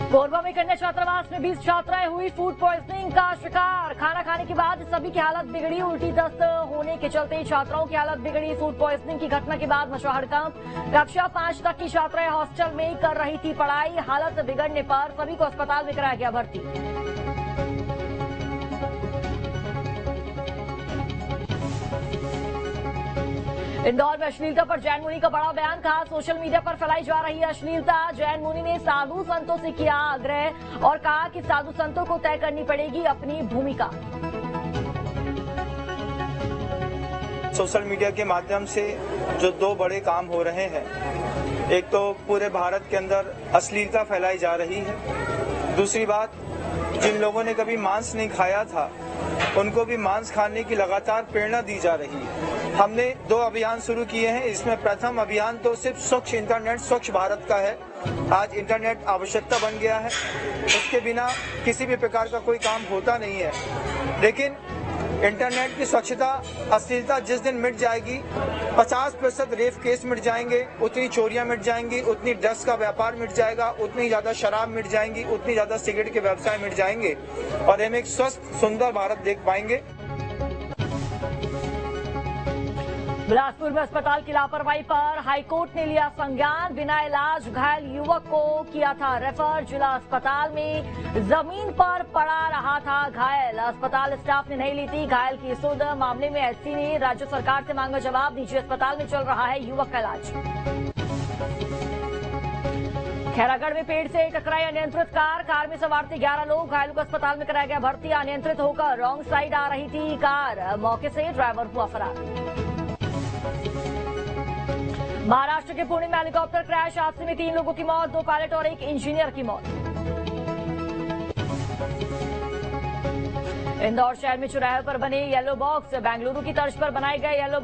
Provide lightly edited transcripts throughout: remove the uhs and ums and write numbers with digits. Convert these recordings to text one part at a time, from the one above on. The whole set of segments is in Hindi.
कोरबा में कन्या छात्रावास में 20 छात्राएं हुई फूड पॉइजनिंग का शिकार। खाना खाने के बाद सभी की हालत बिगड़ी। उल्टी दस्त होने के चलते छात्राओं की हालत बिगड़ी। फूड पॉइजनिंग की घटना के बाद मचा हड़कंप। कक्षा 5 तक की छात्राएं हॉस्टल में कर रही थी पढ़ाई। हालत बिगड़ने पर सभी को अस्पताल में कराया गया भर्ती। इंदौर में अश्लीलता पर जैन मुनि का बड़ा बयान। कहा, सोशल मीडिया पर फैलाई जा रही है अश्लीलता। जैन मुनि ने साधु संतों से किया आग्रह और कहा कि साधु संतों को तय करनी पड़ेगी अपनी भूमिका। सोशल मीडिया के माध्यम से जो दो बड़े काम हो रहे हैं, एक तो पूरे भारत के अंदर अश्लीलता फैलाई जा रही है। दूसरी बात, जिन लोगों ने कभी मांस नहीं खाया था उनको भी मांस खाने की लगातार प्रेरणा दी जा रही है। हमने 2 अभियान शुरू किए हैं। इसमें प्रथम अभियान तो सिर्फ स्वच्छ इंटरनेट, स्वच्छ भारत का है। आज इंटरनेट आवश्यकता बन गया है, उसके बिना किसी भी प्रकार का कोई काम होता नहीं है। लेकिन इंटरनेट की स्वच्छता, अश्लीलता जिस दिन मिट जाएगी, 50% रेप केस मिट जाएंगे, उतनी चोरियां मिट जाएंगी, उतनी ड्रग्स का व्यापार मिट जाएगा, उतनी ज्यादा शराब मिट जाएंगी, उतनी ज्यादा सिगरेट के व्यवसाय मिट जाएंगे और हम एक स्वस्थ सुंदर भारत देख पाएंगे। बिलासपुर में अस्पताल की लापरवाही पर हाईकोर्ट ने लिया संज्ञान। बिना इलाज घायल युवक को किया था रेफर। जिला अस्पताल में जमीन पर पड़ा रहा था घायल। अस्पताल स्टाफ ने नहीं ली थी घायल की सुध। मामले में एससी ने राज्य सरकार से मांगा जवाब। निजी अस्पताल में चल रहा है युवक का इलाज। खैरागढ़ में पेड़ से टकराई अनियंत्रित कार में सवार थे 11 लोग। घायलों को अस्पताल में कराया गया भर्ती। अनियंत्रित होकर रॉन्ग साइड आ रही थी कार। मौके से ड्राइवर हुआ फरार। महाराष्ट्र के पुणे में हेलीकॉप्टर क्रैश। हादसे में 3 लोगों की मौत, 2 पायलट और 1 इंजीनियर की मौत। इंदौर शहर में चौराहे पर बने येलो बॉक्स। बेंगलुरु की तर्ज पर बनाए गए येलो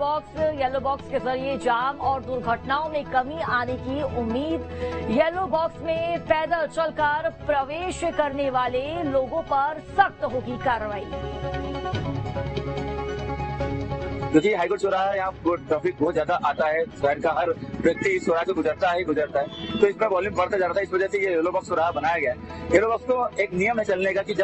बॉक्स के जरिए जाम और दुर्घटनाओं में कमी आने की उम्मीद। येलो बॉक्स में पैदल चलकर प्रवेश करने वाले लोगों पर सख्त होगी कार्रवाई। क्योंकि हाईकोर्ट चौराहा है, यहाँ ट्रैफिक बहुत ज्यादा आता है। शहर का हर व्यक्ति इस चौराहे से गुजरता है, तो इसमें वॉल्यूम बढ़ता जा रहा है। इस वजह से ये येलो बॉक्स चौराहा बनाया गया है। येलो बॉक्स को एक नियम है चलने का कि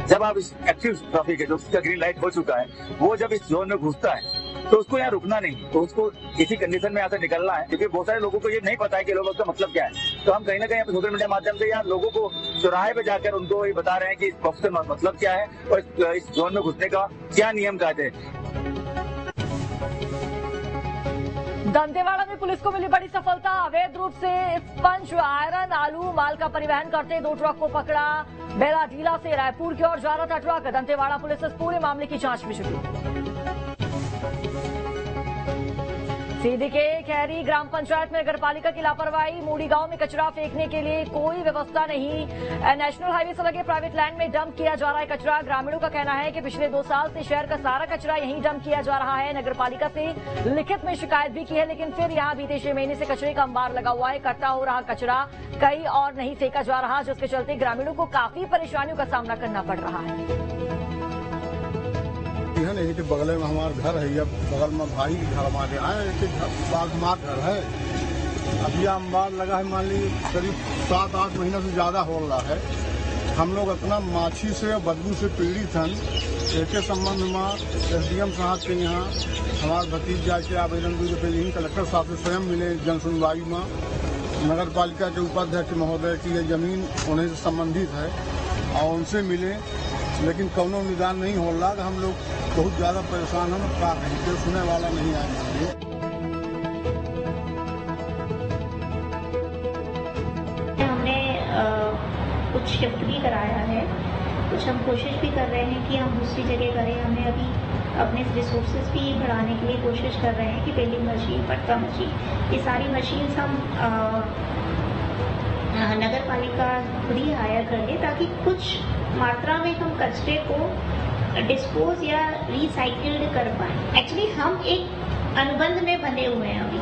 जब आप इस एक्टिव ट्रैफिक है, जो उसका ग्रीन लाइट हो चुका है, वो जब इस जोन में घुसता है तो उसको यहाँ रुकना नहीं, तो उसको इसी कंडीशन में यहाँ से निकलना है। क्योंकि बहुत सारे लोगों को ये नहीं पता है कि येलो बॉक्स का मतलब क्या है। तो हम कहीं ना कहीं सोशल मीडिया माध्यम से यहाँ लोगों को चौराहे पे जाकर उनको ये बता रहे हैं कि इस बॉक्स का मतलब क्या है और इस जोन में घुसने का क्या नियम कायदे हैं। दंतेवाड़ा में पुलिस को मिली बड़ी सफलता। अवैध रूप से स्पंज, आयरन, आलू माल का परिवहन करते 2 ट्रक को पकड़ा। बेलाडीला से रायपुर की ओर जा रहा था ट्रक। दंतेवाड़ा पुलिस इस पूरे मामले की जांच में जुटी। सीधी के खैरी ग्राम पंचायत में नगरपालिका की लापरवाही। मूड़ी गांव में कचरा फेंकने के लिए कोई व्यवस्था नहीं। नेशनल हाईवे से लगे प्राइवेट लैंड में डंप किया जा रहा है कचरा। ग्रामीणों का कहना है कि पिछले 2 साल से शहर का सारा कचरा यहीं डंप किया जा रहा है। नगरपालिका से लिखित में शिकायत भी की है, लेकिन फिर यहां बीते 6 महीने से कचरे का अंबार लगा हुआ है। इकट्ठा हो रहा कचरा कहीं और नहीं फेंका जा रहा, जिसके चलते ग्रामीणों को काफी परेशानियों का सामना करना पड़ रहा है। नहीं कि बगल में हमारा घर है, या बगल में भाई के घर हमारे आए, बागमार घर है। अभी अंबार लगा है, मान लीजिए करीब 7-8 महीना से ज्यादा हो रहा है। हम लोग इतना माछी से बदबू से पीड़ित हैं। इसके संबंध में SDM साहब के यहाँ हमारे भतीजा के आवेदन यही कलेक्टर साहब से स्वयं मिले जन सुनवाई में। नगर पालिका के उपाध्यक्ष महोदय की ये जमीन उन्हीं से संबंधित है और उनसे मिले, लेकिन कौनो निदान नहीं हो रहा। हम लोग बहुत ज्यादा परेशान हम, का कहीं सुने वाला नहीं आए। हमने कुछ शिफ्ट भी कराया है, कुछ हम कोशिश भी कर रहे हैं कि हम दूसरी जगह करें। हमें अभी अपने रिसोर्सेज भी बढ़ाने के लिए कोशिश कर रहे हैं कि बेलिंग मशीन, पट्टा मशीन, ये सारी मशीन हम नगर पालिका खुद ही हायर कर ले, ताकि कुछ मात्रा में हम कचरे को डिस्पोज या रिसाइकिल्ड कर पाए। एक्चुअली हम एक अनुबंध में बंधे हुए हैं अभी।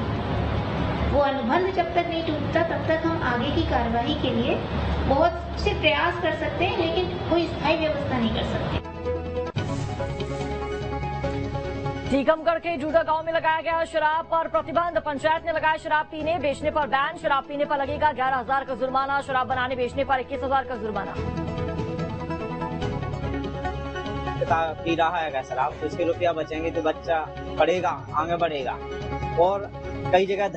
वो अनुबंध जब तक नहीं टूटता तब तक हम आगे की कार्रवाई के लिए बहुत से प्रयास कर सकते हैं, लेकिन कोई स्थायी व्यवस्था नहीं कर सकते। टीकमगढ़ के जूडा गांव में लगाया गया शराब पर प्रतिबंध। पंचायत ने लगाया शराब पीने बेचने पर बैन। शराब पीने पर लगेगा 11,000 का जुर्माना। शराब बनाने बेचने पर 21,000 का जुर्माना। पी रहा है अगर शराब तो उसके रुपया बचेंगे तो बच्चा पढ़ेगा, आगे बढ़ेगा। और कई जगह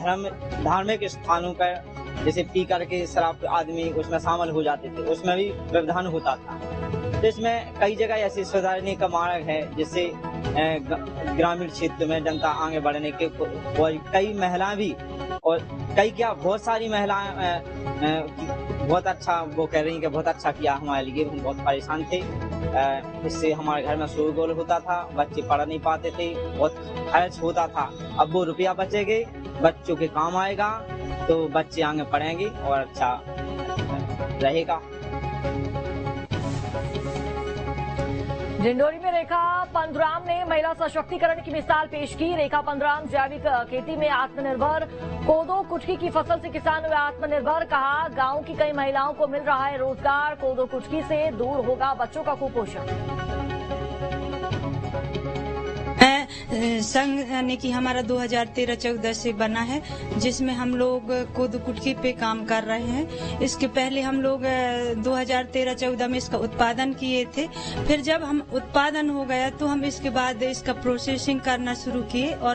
धार्मिक स्थानों पर जैसे पी करके शराब आदमी उसमें शामिल हो जाते थे, उसमें भी व्यवधान होता था। तो इसमें कई जगह ऐसे सुधारने का मार्ग है जिससे ग्रामीण क्षेत्र में जनता आगे बढ़ने के और कई महिलाएं भी और बहुत सारी महिलाएं बहुत अच्छा वो कह रही हैं कि बहुत अच्छा किया हमारे लिए। हम बहुत परेशान थे, इससे हमारे घर में शोरगुल होता था, बच्चे पढ़ नहीं पाते थे, बहुत खर्च होता था। अब वो रुपया बचेंगे, बच्चों के काम आएगा तो बच्चे आगे पढ़ेंगे और अच्छा रहेगा। डिंडोरी में रेखा पंद्राम ने महिला सशक्तिकरण की मिसाल पेश की। रेखा पंद्राम जैविक खेती में आत्मनिर्भर, कोदो कुटकी की फसल से किसान हुए आत्मनिर्भर। कहा गांव की कई महिलाओं को मिल रहा है रोजगार। कोदो कुटकी से दूर होगा बच्चों का कुपोषण। संघ यानी कि हमारा 2013-14 से बना है, जिसमें हम लोग कोदो कुटकी पे काम कर रहे हैं। इसके पहले हम लोग 2013-14 में इसका उत्पादन किए थे। फिर जब हम उत्पादन हो गया तो हम इसके बाद इसका प्रोसेसिंग करना शुरू किए और